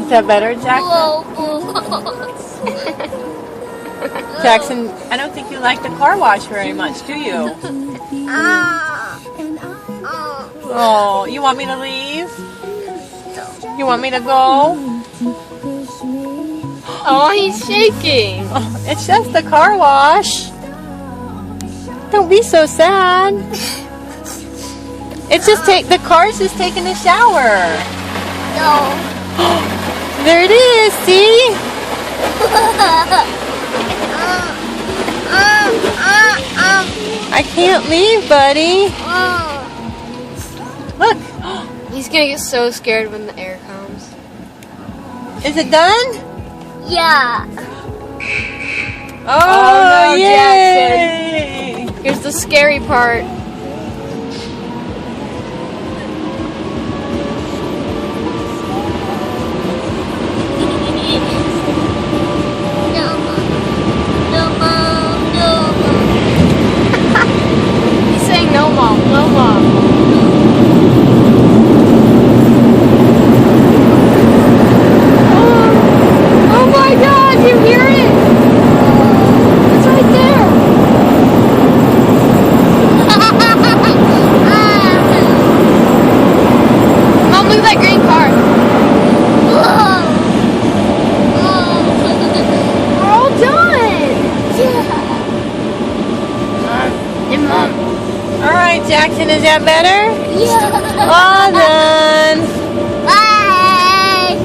Is that better, Jackson? Jackson, I don't think you like the car wash very much, do you? Oh, you want me to leave? You want me to go? Oh, he's shaking. Oh, it's just the car wash. Don't be so sad. It's just the car's just taking a shower. No. There it is, see? I can't leave, buddy. Look. He's gonna get so scared when the air comes. Is it done? Yeah. Oh, no, yay! Jackson. Here's the scary part. He's saying no, Mom. No, Mom. Oh my God! You hear it? It's right there. Mom, look at that green car. We're all done. Yeah, Mom. All right, Jackson, is that better? Yeah. All done. Bye.